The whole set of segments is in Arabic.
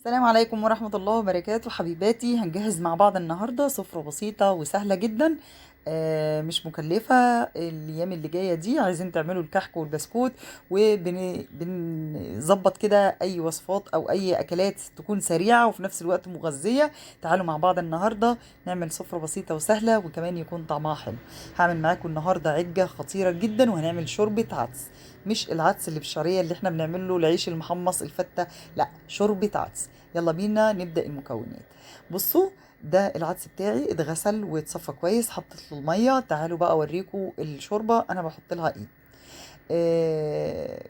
السلام عليكم ورحمة الله وبركاته حبيباتي. هنجهز مع بعض النهاردة سفرة بسيطة وسهلة جدا. مش مكلفة. الأيام اللي جاية دي عايزين تعملوا الكحك والبسكوت، وبنظبط كده أي وصفات أو أي أكلات تكون سريعة وفي نفس الوقت مغذية. تعالوا مع بعض النهاردة نعمل سفرة بسيطة وسهلة وكمان يكون طعمها حلو. هعمل معاكم النهاردة عجة خطيرة جدا، وهنعمل شوربة عدس. مش العدس اللي بالشعرية اللي احنا بنعمل له العيش المحمص الفتة، لا، شوربة عدس. يلا بينا نبدأ المكونات. بصوا، ده العدس بتاعي اتغسل واتصفى كويس، حطيت له المية. تعالوا بقى اوريكم الشوربة انا بحط لها ايه.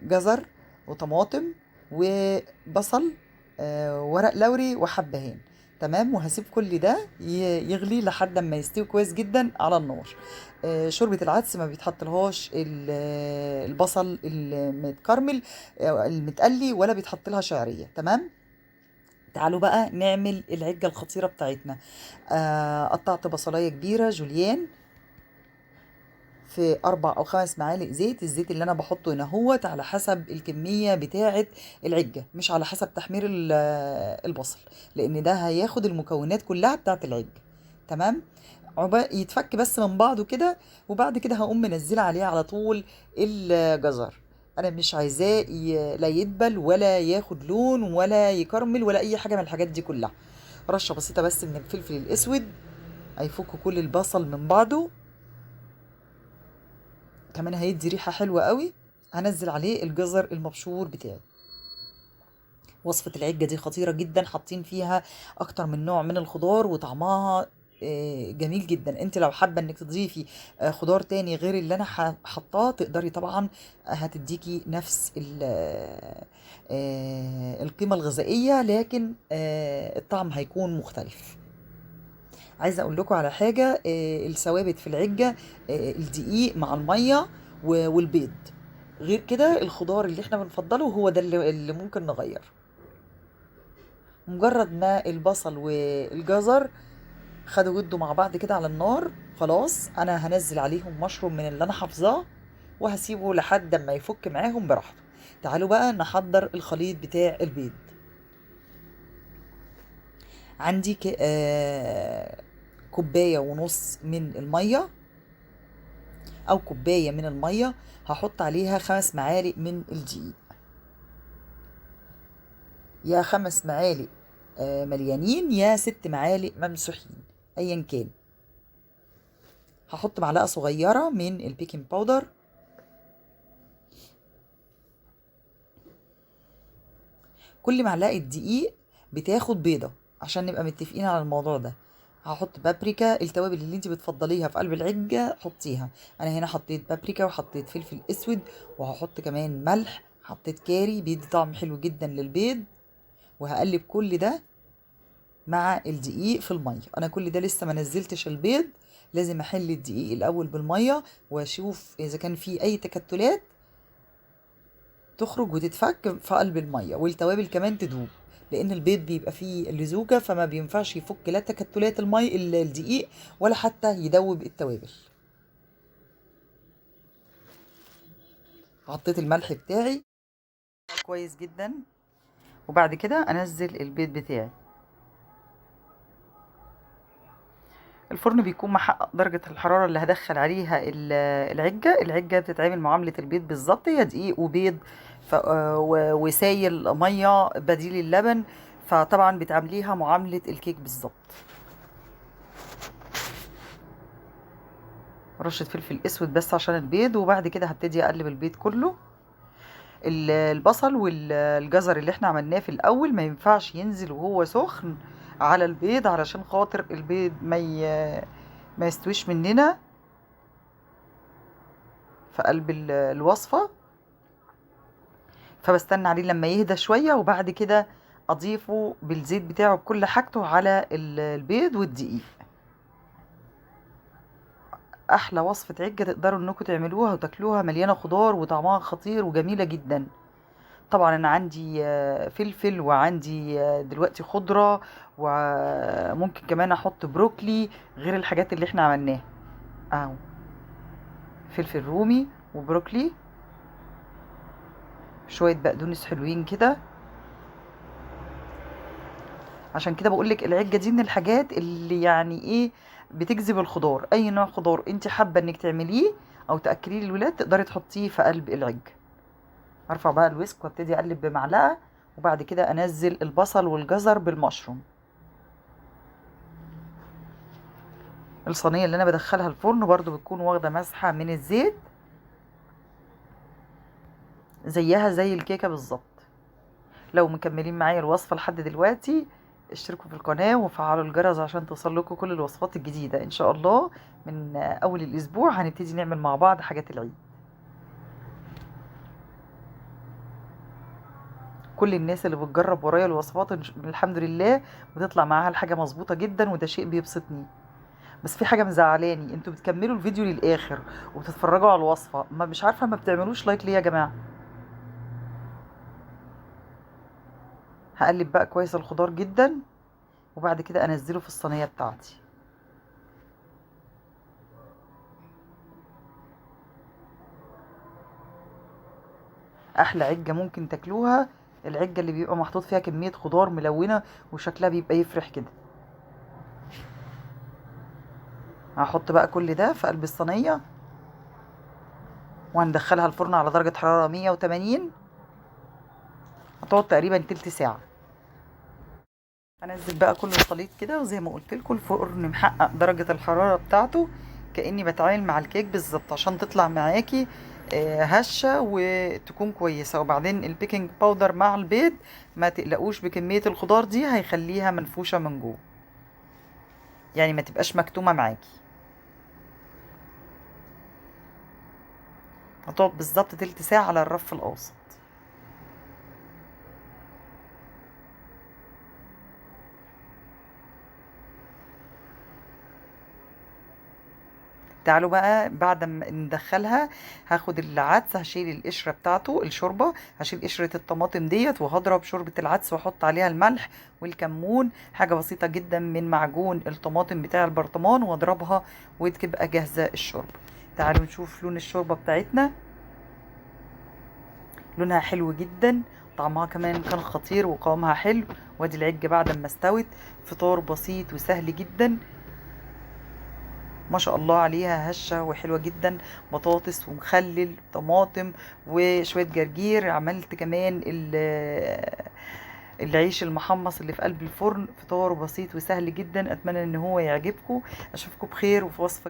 جزر وطماطم وبصل، ورق لوري وحبهان. تمام، وهسيب كل ده يغلي لحد ما يستوي كويس جدا على النار. شوربة العدس ما بيتحط لهاش البصل المتكرمل المتقلي، ولا بيتحط لها شعرية. تمام، تعالوا بقى نعمل العجة الخطيرة بتاعتنا. قطعت بصلاية كبيرة جوليان في 4 أو 5 معالق زيت. الزيت اللي أنا بحطه هنا هوت على حسب الكمية بتاعة العجة، مش على حسب تحمير البصل، لأن ده هياخد المكونات كلها بتاعة العجة. تمام، عقبال يتفك بس من بعضه كده، وبعد كده هقوم منزله عليه على طول الجزر. انا مش عايزاه لا يدبل ولا ياخد لون ولا يكرمل ولا اي حاجه من الحاجات دي كلها. رشه بسيطه بس من الفلفل الاسود هيفك كل البصل من بعضه، كمان هيدي ريحه حلوه قوي. هنزل عليه الجزر المبشور بتاعي. وصفة العجة دي خطيرة جدا، حاطين فيها اكتر من نوع من الخضار وطعمها جميل جدا. انت لو حابة انك تضيفي خضار تاني غير اللي انا حطاه تقدري طبعا. هتديكي نفس القيمة الغذائية، لكن الطعم هيكون مختلف. عايزة اقول لكم على حاجة، الثوابت في العجة، الدقيق مع المية والبيض. غير كده الخضار اللي احنا بنفضله هو ده اللي ممكن نغير. مجرد ما البصل والجزر خدوا ودوا مع بعض كده على النار، خلاص انا هنزل عليهم مشروم من اللي انا حافظاه، وهسيبه لحد ما يفك معاهم براحته. تعالوا بقى نحضر الخليط بتاع البيض. عندي كوباية ونص من المية، او كوباية من المية هحط عليها 5 معالق من الدقيق، يا 5 معالق مليانين يا 6 معالق ممسوحين، ايا كان. هحط معلقة صغيرة من البيكنج باودر. كل معلقة دقيق بتاخد بيضة، عشان نبقى متفقين على الموضوع ده. هحط بابريكا، التوابل اللي انت بتفضليها في قلب العجة حطيها. انا هنا حطيت بابريكا وحطيت فلفل اسود، وهحط كمان ملح، حطيت كاري بيدي طعم حلو جدا للبيض. وهقلب كل ده مع الدقيق في المية. انا كل ده لسه ما نزلتش البيض، لازم احل الدقيق الاول بالمية واشوف اذا كان في اي تكتلات تخرج وتتفك في قلب المية، والتوابل كمان تدوب، لان البيض بيبقى فيه لزوجة فما بينفعش يفك لا تكتلات المي الدقيق ولا حتى يدوب التوابل. حطيت الملح بتاعي كويس جدا، وبعد كده انزل البيض بتاعي. الفرن بيكون محقق درجة الحرارة اللي هدخل عليها العجة بتتعمل معاملة البيض بالظبط، هي دقيق وبيض وسايل مية بديل اللبن، فطبعا بتعمليها معاملة الكيك بالظبط. رشة فلفل اسود بس عشان البيض، وبعد كده هبتدي اقلب البيض كله. البصل والجزر اللي احنا عملناه في الاول ما ينفعش ينزل وهو سخن على البيض، علشان خاطر البيض ما يستويش مننا في قلب الوصفة. فبستنى عليه لما يهدى شوية، وبعد كده اضيفه بالزيت بتاعه بكل حاجته على البيض والدقيق. احلى وصفة عجة تقدروا انكم تعملوها وتاكلوها، مليانة خضار وطعمها خطير وجميلة جدا. طبعا انا عندي فلفل، وعندي دلوقتي خضرة، وممكن كمان احط بروكلي غير الحاجات اللي احنا عملناها. اهو فلفل رومي وبروكلي، شوية بقدونس حلوين كده. عشان كده بقولك العجة دي من الحاجات اللي يعني ايه بتجذب الخضار. اي نوع خضار انت حابة انك تعمليه او تأكليه للولاد تقدري تحطيه في قلب العجة. ارفع بقى الويسك وابتدي اقلب بمعلقة، وبعد كده انزل البصل والجزر بالمشروم. الصينية اللي انا بدخلها الفرن برضو بتكون واخدة مسحة من الزيت زيها زي الكيكة بالظبط. لو مكملين معايا الوصفة لحد دلوقتي اشتركوا في القناة وفعلوا الجرس عشان توصل لكم كل الوصفات الجديدة ان شاء الله. من اول الاسبوع هنبتدي نعمل مع بعض حاجات العيد. كل الناس اللي بتجرب ورايا الوصفات الحمد لله بتطلع معاها الحاجة مظبوطة جدا، وده شيء بيبسطني. بس في حاجة مزعلاني، انتوا بتكملوا الفيديو للآخر وبتتفرجوا على الوصفة، ما مش عارفة ما بتعملوش لايك ليه يا جماعة. هقلب بقى كويس الخضار جدا، وبعد كده انزله في الصينية بتاعتي. احلى عجة ممكن تاكلوها العجة اللي بيبقى محطوط فيها كمية خضار ملونة وشكلها بيبقى يفرح كده. هحط بقى كل ده في قلب الصينية، وهندخلها الفرن على درجة حرارة 180. هتقعد تقريبا تلت ساعة. هنزل بقى كل الخليط كده، وزي ما قلت لكم الفرن محقق درجة الحرارة بتاعته كأني بتعامل مع الكيك بالظبط عشان تطلع معاكي هشة وتكون كويسة. وبعدين البيكنج باودر مع البيض ما تقلقوش بكمية الخضار دي، هيخليها منفوشة من جوه، يعني ما تبقاش مكتومة معاكي. هتقعد بالظبط تلت ساعة على الرف الأوسط. تعالوا بقى بعد ما ندخلها، هاخد العدس هشيل القشرة بتاعته الشوربة، هشيل قشرة الطماطم ديت وهضرب شوربة العدس واحط عليها الملح والكمون، حاجة بسيطة جدا من معجون الطماطم بتاع البرطمان، واضربها وتبقى جاهزة الشوربة. تعالوا نشوف لون الشوربة بتاعتنا. لونها حلو جدا، طعمها كمان كان خطير وقوامها حلو. وادي العجة بعد ما استوت. فطار بسيط وسهل جدا، ما شاء الله عليها هشة وحلوة جدا. بطاطس ومخلل طماطم وشوية جرجير. عملت كمان العيش المحمص اللي في قلب الفرن. فطار بسيط وسهل جدا، اتمنى ان هو يعجبكم. اشوفكم بخير وفي وصفة